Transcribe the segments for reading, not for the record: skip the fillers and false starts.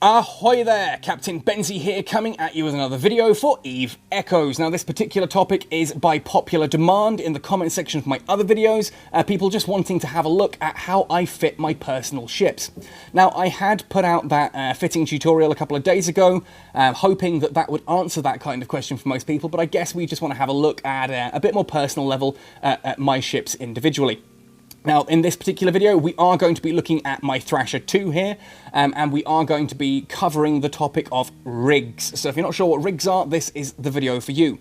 Ahoy there, Captain Benzie here, coming at you with another video for Eve Echoes. Now this particular topic is by popular demand in the comment section of my other videos, people just wanting to have a look at how I fit my personal ships. Now I had put out that fitting tutorial a couple of days ago, hoping that that would answer that kind of question for most people, but I guess we just want to have a look at a bit more personal level at my ships individually. Now, in this particular video, we are going to be looking at my Thrasher II here, and we are going to be covering the topic of rigs. So if you're not sure what rigs are, this is the video for you.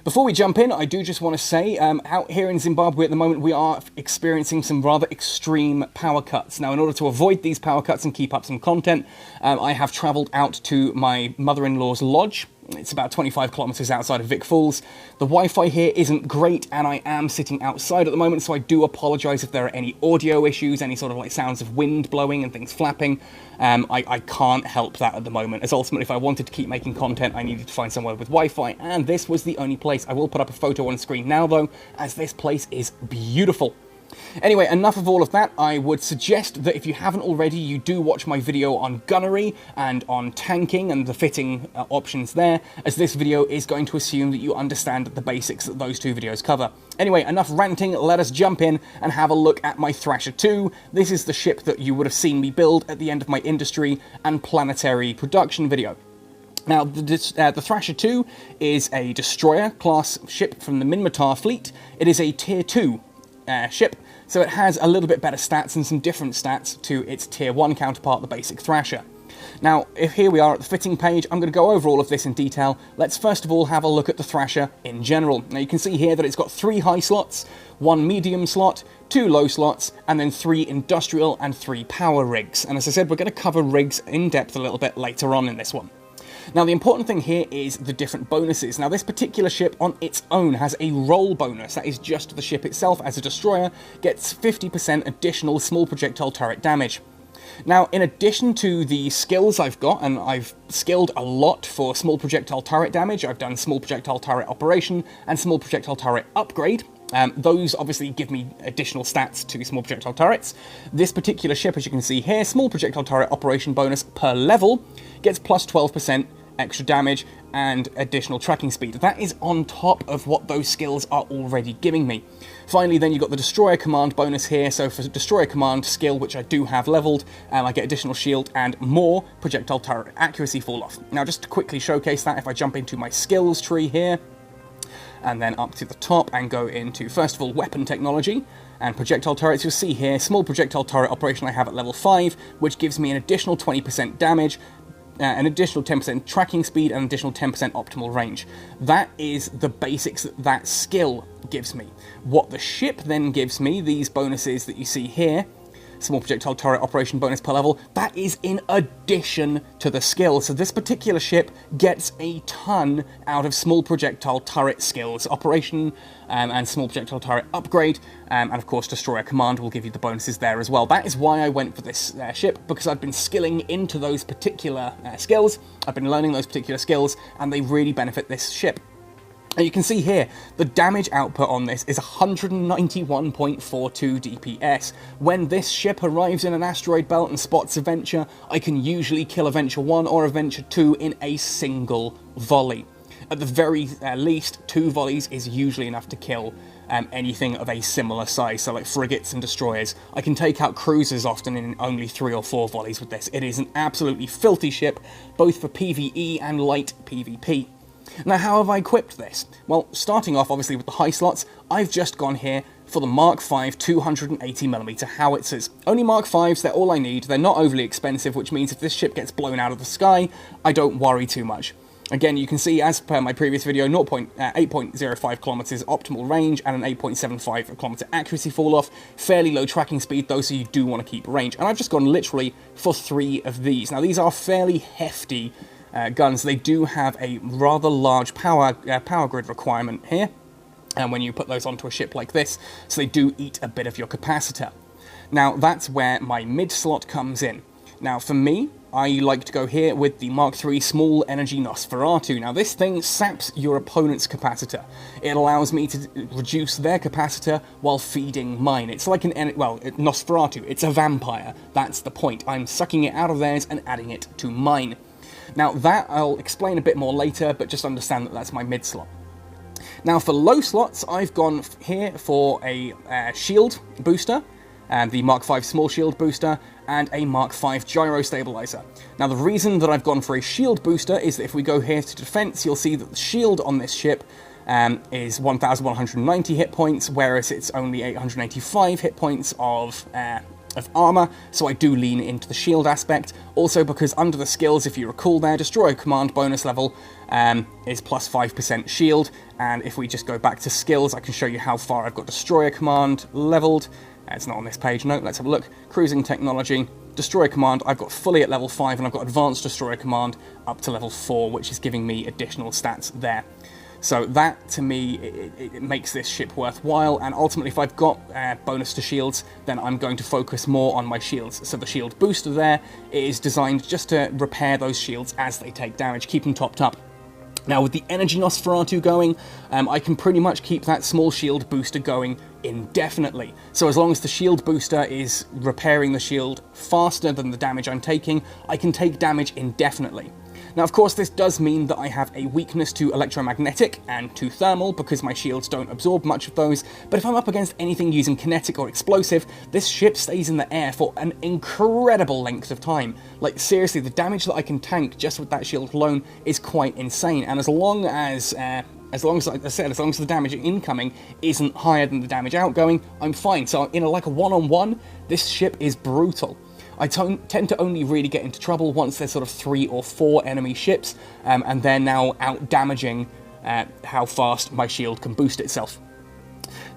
Before we jump in, I do just want to say, out here in Zimbabwe at the moment, we are experiencing some rather extreme power cuts. Now, in order to avoid these power cuts and keep up some content, I have travelled out to my mother-in-law's lodge. It's about 25 kilometers outside of Vic Falls. The Wi-Fi here isn't great, and I am sitting outside at the moment, so I do apologise if there are any audio issues, any sort of like sounds of wind blowing and things flapping. I can't help that at the moment, as ultimately if I wanted to keep making content, I needed to find somewhere with Wi-Fi, and this was the only place. I will put up a photo on screen now, though, as this place is beautiful. Anyway, enough of all of that. I would suggest that if you haven't already, you do watch my video on gunnery and on tanking and the fitting options there, as this video is going to assume that you understand the basics that those two videos cover. Anyway, enough ranting, let us jump in and have a look at my Thrasher II. This is the ship that you would have seen me build at the end of my industry and planetary production video. Now, the Thrasher II is a destroyer class ship from the Minmatar fleet. It is a Tier 2 ship, so it has a little bit better stats and some different stats to its Tier 1 counterpart, the basic Thrasher. Now, if here we are at the fitting page, I'm going to go over all of this in detail. Let's first of all have a look at the Thrasher in general. Now, you can see here that it's got 3 high slots, 1 medium slot, 2 low slots, and then 3 industrial and 3 power rigs. And as I said, we're going to cover rigs in depth a little bit later on in this one. Now, the important thing here is the different bonuses. Now, this particular ship on its own has a roll bonus. That is just the ship itself as a destroyer gets 50% additional small projectile turret damage. Now, in addition to the skills I've got, and I've skilled a lot for small projectile turret damage, I've done small projectile turret operation and small projectile turret upgrade. Those obviously give me additional stats to small projectile turrets. This particular ship, as you can see here, small projectile turret operation bonus per level gets plus 12% extra damage and additional tracking speed. That is on top of what those skills are already giving me. Finally, then you've got the destroyer command bonus here. So for destroyer command skill, which I do have leveled, I get additional shield and more projectile turret accuracy fall off. Now, just to quickly showcase that, if I jump into my skills tree here, and then up to the top and go into, first of all, weapon technology and projectile turrets, you'll see here, small projectile turret operation I have at level 5, which gives me an additional 20% damage, an additional 10% tracking speed, and an additional 10% optimal range. That is the basics that that skill gives me. What the ship then gives me, these bonuses that you see here, small projectile turret operation bonus per level, that is in addition to the skill. So this particular ship gets a ton out of small projectile turret skills, operation and small projectile turret upgrade, and of course destroyer command will give you the bonuses there as well. That is why I went for this ship, because I've been skilling into those particular skills, I've been learning those particular skills, and they really benefit this ship. And you can see here, the damage output on this is 191.42 DPS. When this ship arrives in an asteroid belt and spots a Venture, I can usually kill a Venture 1 or a Venture 2 in a single volley. At the very least, 2 volleys is usually enough to kill anything of a similar size, so like frigates and destroyers. I can take out cruisers often in only 3 or 4 volleys with this. It is an absolutely filthy ship, both for PvE and light PvP. Now, how have I equipped this? Well, starting off obviously with the high slots, I've just gone here for the Mark V 280mm howitzers. Only Mark Vs, they're all I need, they're not overly expensive, which means if this ship gets blown out of the sky, I don't worry too much. Again, you can see, as per my previous video, 8.05 kilometers optimal range and an 8.75 kilometer accuracy fall off. Fairly low tracking speed though, so you do want to keep range. And I've just gone literally for 3 of these. Now, these are fairly hefty guns. They do have a rather large power grid requirement here, and when you put those onto a ship like this, so they do eat a bit of your capacitor. Now, that's where my mid slot comes in. Now, for me, I like to go here with the Mark III Small Energy Nosferatu. Now this thing saps your opponent's capacitor. It allows me to reduce their capacitor while feeding mine. It's like Nosferatu, it's a vampire. That's the point. I'm sucking it out of theirs and adding it to mine. Now that I'll explain a bit more later, but just understand that that's my mid slot. Now for low slots, I've gone here for a shield booster, the Mark V Small Shield Booster, and a Mark V Gyro Stabilizer. Now the reason that I've gone for a shield booster is that if we go here to defense, you'll see that the shield on this ship is 1,190 hit points, whereas it's only 885 hit points of armor, so I do lean into the shield aspect. Also because under the skills, if you recall there, Destroyer Command bonus level is plus 5% shield, and if we just go back to skills, I can show you how far I've got Destroyer Command leveled. It's not on this page, no, let's have a look. Cruising Technology, Destroyer Command, I've got fully at level 5, and I've got Advanced Destroyer Command up to level 4, which is giving me additional stats there. So that, to me, it makes this ship worthwhile, and ultimately if I've got bonus to shields, then I'm going to focus more on my shields. So the shield booster there is designed just to repair those shields as they take damage, keep them topped up. Now with the Energy Nosferatu going, I can pretty much keep that small shield booster going indefinitely. So as long as the shield booster is repairing the shield faster than the damage I'm taking, I can take damage indefinitely. Now of course this does mean that I have a weakness to electromagnetic and to thermal because my shields don't absorb much of those, but if I'm up against anything using kinetic or explosive, this ship stays in the air for an incredible length of time. Like seriously, the damage that I can tank just with that shield alone is quite insane, and as long as like I said, as long as the damage incoming isn't higher than the damage outgoing, I'm fine. So in like a one-on-one, this ship is brutal. I tend to only really get into trouble once there's sort of 3 or 4 enemy ships, and they're now out-damaging how fast my shield can boost itself.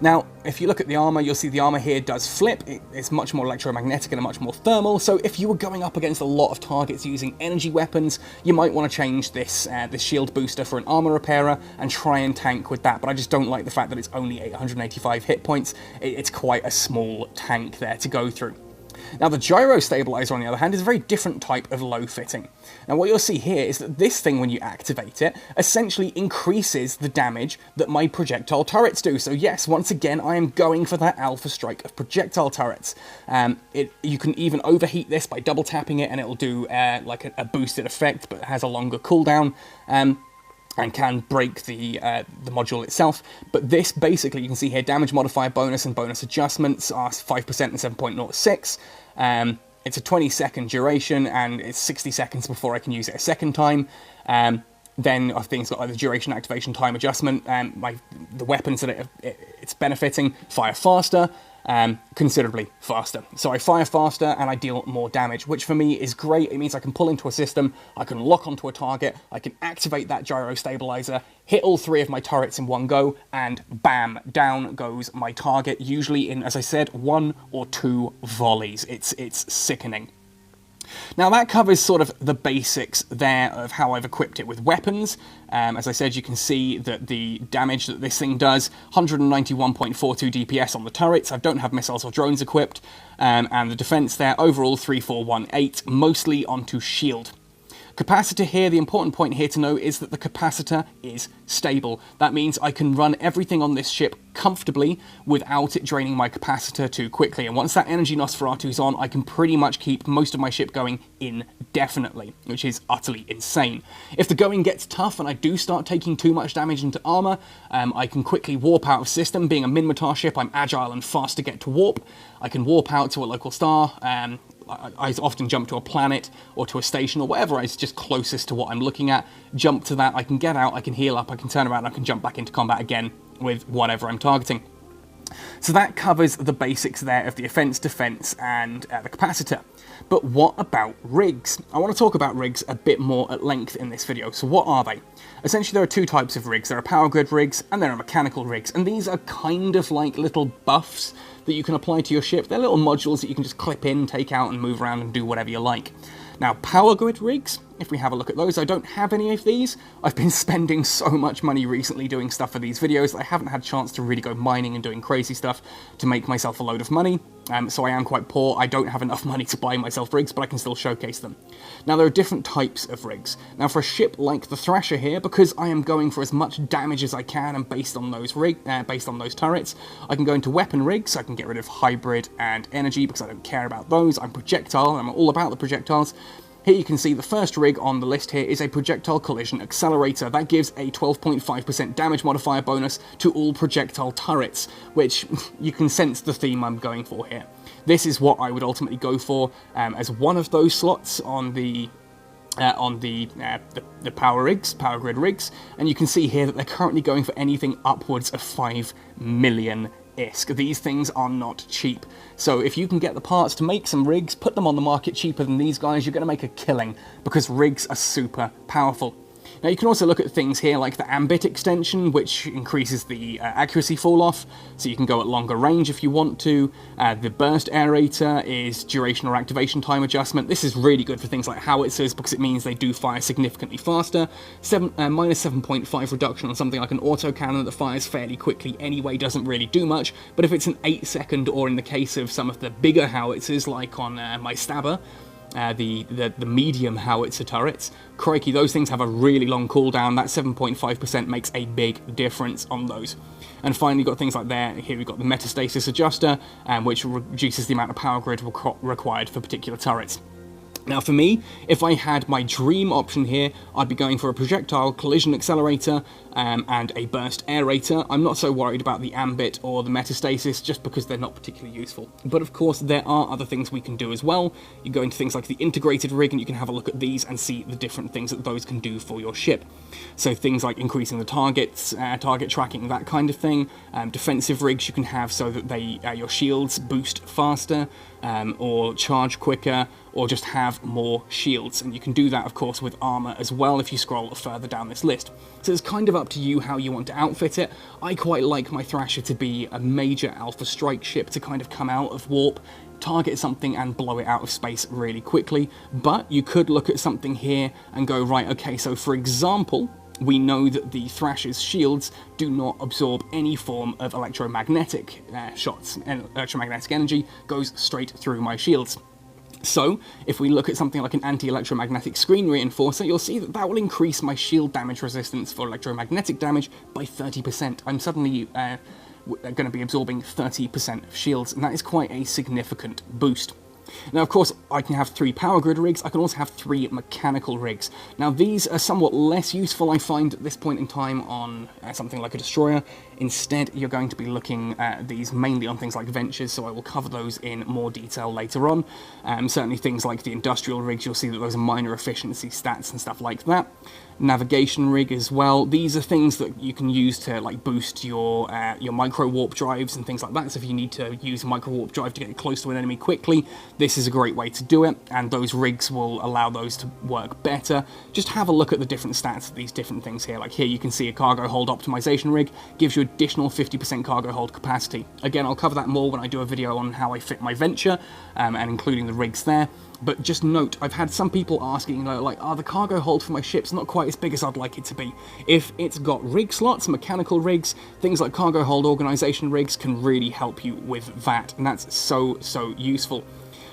Now, if you look at the armor, you'll see the armor here does flip. It's much more electromagnetic and much more thermal, so if you were going up against a lot of targets using energy weapons, you might want to change this shield booster for an armor repairer and try and tank with that, but I just don't like the fact that it's only 885 hit points. It's quite a small tank there to go through. Now the Gyro Stabilizer, on the other hand, is a very different type of low fitting. Now what you'll see here is that this thing, when you activate it, essentially increases the damage that my projectile turrets do. So yes, once again, I am going for that alpha strike of projectile turrets. You can even overheat this by double tapping it, and it'll do like a boosted effect, but it has a longer cooldown. And can break the module itself. But this, basically, you can see here, damage modifier bonus and bonus adjustments are 5% and 7.06. It's a 20-second duration, and it's 60 seconds before I can use it a second time. Then I think it's got like the duration activation time adjustment. The weapons that it's benefiting fire faster, considerably faster. So I fire faster and I deal more damage, which for me is great. It means I can pull into a system, I can lock onto a target, I can activate that gyro stabilizer, hit all 3 of my turrets in one go, and bam, down goes my target, usually in, as I said, 1 or 2 volleys. It's sickening. Now that covers sort of the basics there of how I've equipped it with weapons. As I said, you can see that the damage that this thing does, 191.42 DPS on the turrets. I don't have missiles or drones equipped. And the defense there, overall 3418, mostly onto shield. Capacitor here, the important point here to know is that the capacitor is stable. That means I can run everything on this ship comfortably without it draining my capacitor too quickly. And once that Energy Nosferatu's on, I can pretty much keep most of my ship going indefinitely, which is utterly insane. If the going gets tough and I do start taking too much damage into armor, I can quickly warp out of system. Being a Minmatar ship, I'm agile and fast to get to warp. I can warp out to a local star. I often jump to a planet or to a station or whatever is just closest to what I'm looking at. Jump to that, I can get out, I can heal up, I can turn around, I can jump back into combat again with whatever I'm targeting. So that covers the basics there of the offense, defense, and the capacitor. But what about rigs? I want to talk about rigs a bit more at length in this video. So what are they? Essentially, there are 2 types of rigs. There are power grid rigs and there are mechanical rigs. And these are kind of like little buffs that you can apply to your ship. They're little modules that you can just clip in, take out, and move around and do whatever you like. Now, power grid rigs if we have a look at those, I don't have any of these. I've been spending so much money recently doing stuff for these videos that I haven't had a chance to really go mining and doing crazy stuff to make myself a load of money. So I am quite poor. I don't have enough money to buy myself rigs, but I can still showcase them. Now, there are different types of rigs. Now, for a ship like the Thrasher here, because I am going for as much damage as I can, and based on those turrets, I can go into weapon rigs. I can get rid of hybrid and energy because I don't care about those. I'm projectile, and I'm all about the projectiles. Here you can see the first rig on the list here is a Projectile Collision Accelerator. That gives a 12.5% damage modifier bonus to all projectile turrets, which you can sense the theme I'm going for here. This is what I would ultimately go for as one of those slots on the power grid rigs, and you can see here that they're currently going for anything upwards of 5 million ISK. These things are not cheap. So if you can get the parts to make some rigs, put them on the market cheaper than these guys, you're going to make a killing, because rigs are super powerful. Now, you can also look at things here like the ambit extension, which increases the accuracy fall-off, so you can go at longer range if you want to. The burst aerator is duration or activation time adjustment. This is really good for things like howitzers, because it means they do fire significantly faster. Minus 7.5 reduction on something like an autocannon that fires fairly quickly anyway doesn't really do much, but if it's an 8-second, or in the case of some of the bigger howitzers, like on my Stabber, the medium howitzer turrets, crikey, those things have a really long cooldown. That 7.5% makes a big difference on those. And finally, you've got things like here we've got the metastasis adjuster, which reduces the amount of power grid required for particular turrets. Now, for me, if I had my dream option here, I'd be going for a Projectile Collision Accelerator and a Burst Aerator. I'm not so worried about the ambit or the metastasis, just because they're not particularly useful. But of course, there are other things we can do as well. You go into things like the integrated rig, and you can have a look at these and see the different things that those can do for your ship. So things like increasing the targets, target tracking, that kind of thing. Defensive rigs you can have so that your shields boost faster, or charge quicker, or just have more shields. And you can do that, of course, with armor as well if you scroll further down this list. So it's kind of up to you how you want to outfit it. I quite like my Thrasher to be a major alpha strike ship, to kind of come out of warp, target something and blow it out of space really quickly. But you could look at something here and go, right, okay, so for example, we know that the Thrasher's shields do not absorb any form of electromagnetic shots, and electromagnetic energy goes straight through my shields. So, if we look at something like an anti-electromagnetic screen reinforcer, you'll see that that will increase my shield damage resistance for electromagnetic damage by 30%. I'm suddenly going to be absorbing 30% of shields, and that is quite a significant boost. Now, of course, I can have 3 power grid rigs. I can also have 3 mechanical rigs. Now, these are somewhat less useful, I find, at this point in time on something like a destroyer. Instead, you're going to be looking at these mainly on things like ventures, so I will cover those in more detail later on. Certainly things like the industrial rigs, you'll see that those are minor efficiency stats and stuff like that. Navigation rig as well. These are things that you can use to like boost your micro warp drives and things like that. So if you need to use a micro warp drive to get close to an enemy quickly, this is a great way to do it, and those rigs will allow those to work better. Just have a look at the different stats of these different things here. Like here you can see a cargo hold optimization rig gives you additional 50% cargo hold capacity. Again, I'll cover that more when I do a video on how I fit my venture, and including the rigs there. But just note, I've had some people asking, like, the cargo hold for my ship's not quite as big as I'd like it to be. If it's got rig slots, mechanical rigs, things like cargo hold organization rigs can really help you with that, and that's so useful.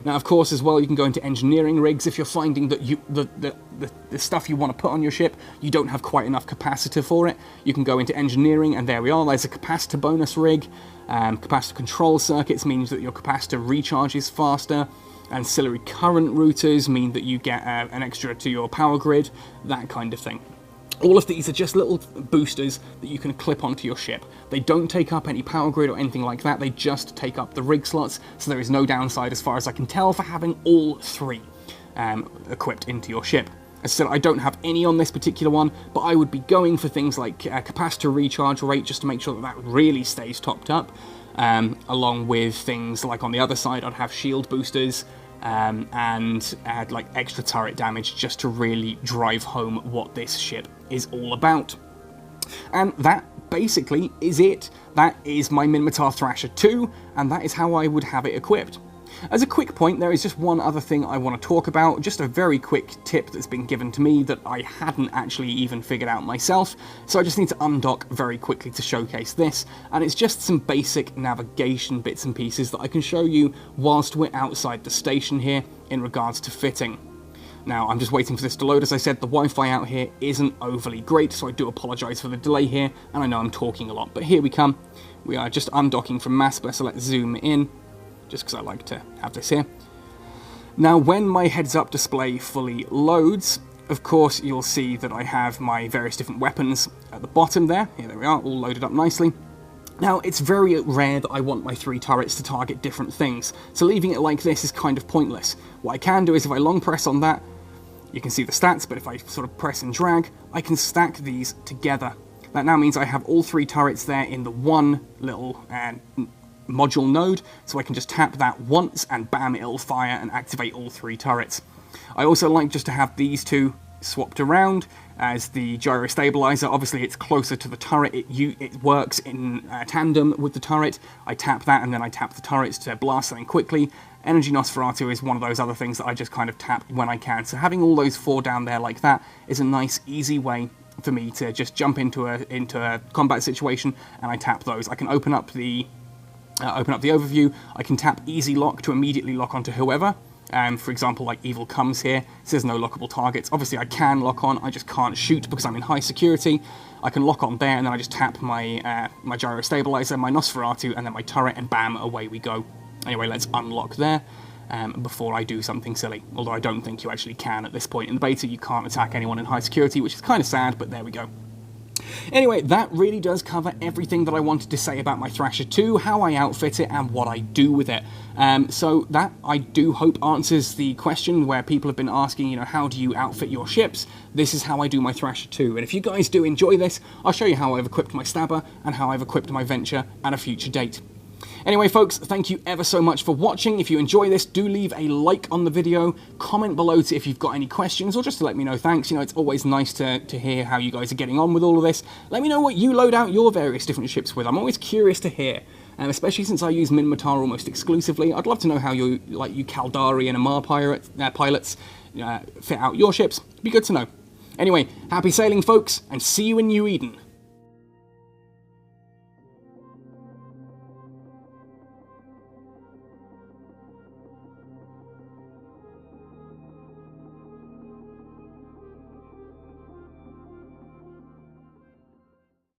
Now, of course, as well, you can go into engineering rigs if you're finding that the stuff you want to put on your ship, you don't have quite enough capacitor for it. You can go into engineering, and there we are. There's a capacitor bonus rig. Capacitor control circuits means that your capacitor recharges faster. Ancillary current routers mean that you get an extra to your power grid, that kind of thing. All of these are just little boosters that you can clip onto your ship. They don't take up any power grid or anything like that, they just take up the rig slots, so there is no downside as far as I can tell for having all 3 equipped into your ship. As I said, I don't have any on this particular one, but I would be going for things like capacitor recharge rate, just to make sure that that really stays topped up. Along with things like on the other side, I'd have shield boosters and add like extra turret damage just to really drive home what this ship is all about. And that basically is it. That is my Minmatar Thrasher II, and that is how I would have it equipped. As a quick point, there is just one other thing I want to talk about, just a very quick tip that's been given to me that I hadn't actually even figured out myself, so I just need to undock very quickly to showcase this, and it's just some basic navigation bits and pieces that I can show you whilst we're outside the station here in regards to fitting. Now, I'm just waiting for this to load. As I said, the Wi-Fi out here isn't overly great, so I do apologise for the delay here, and I know I'm talking a lot, but here we come. We are just undocking from Masper, so let's zoom in, just because I like to have this here. Now, when my heads-up display fully loads, of course, you'll see that I have my various different weapons at the bottom there. Here they are, all loaded up nicely. Now, it's very rare that I want my 3 turrets to target different things, so leaving it like this is kind of pointless. What I can do is if I long press on that, you can see the stats, but if I sort of press and drag, I can stack these together. That now means I have all 3 turrets there in the one little module node, so I can just tap that once and bam, it'll fire and activate all 3 turrets. I also like just to have these 2 swapped around as the gyro stabilizer. Obviously it's closer to the turret, it works in tandem with the turret. I tap that and then I tap the turrets to blast something quickly. Energy Nosferatu is one of those other things that I just kind of tap when I can. So having all those 4 down there like that is a nice, easy way for me to just jump into a combat situation, and I tap those. I can open up the overview. I can tap Easy Lock to immediately lock onto whoever. For example, like Evil Comes here, it says no lockable targets. Obviously I can lock on, I just can't shoot because I'm in high security. I can lock on there, and then I just tap my my gyro stabilizer, my Nosferatu, and then my turret, and bam, away we go. Anyway, let's unlock there before I do something silly. Although I don't think you actually can at this point. In the beta, you can't attack anyone in high security, which is kind of sad, but there we go. Anyway, that really does cover everything that I wanted to say about my Thrasher II, how I outfit it, and what I do with it. So that, I do hope, answers the question where people have been asking, you know, how do you outfit your ships? This is how I do my Thrasher II. And if you guys do enjoy this, I'll show you how I've equipped my Stabber and how I've equipped my Venture at a future date. Anyway, folks, thank you ever so much for watching. If you enjoy this, do leave a like on the video, comment below if you've got any questions, or just to let me know thanks. You know, it's always nice to hear how you guys are getting on with all of this. Let me know what you load out your various different ships with. I'm always curious to hear, especially since I use Minmatar almost exclusively. I'd love to know how you Caldari and Amar pilots fit out your ships. It'd be good to know. Anyway, happy sailing, folks, and see you in New Eden.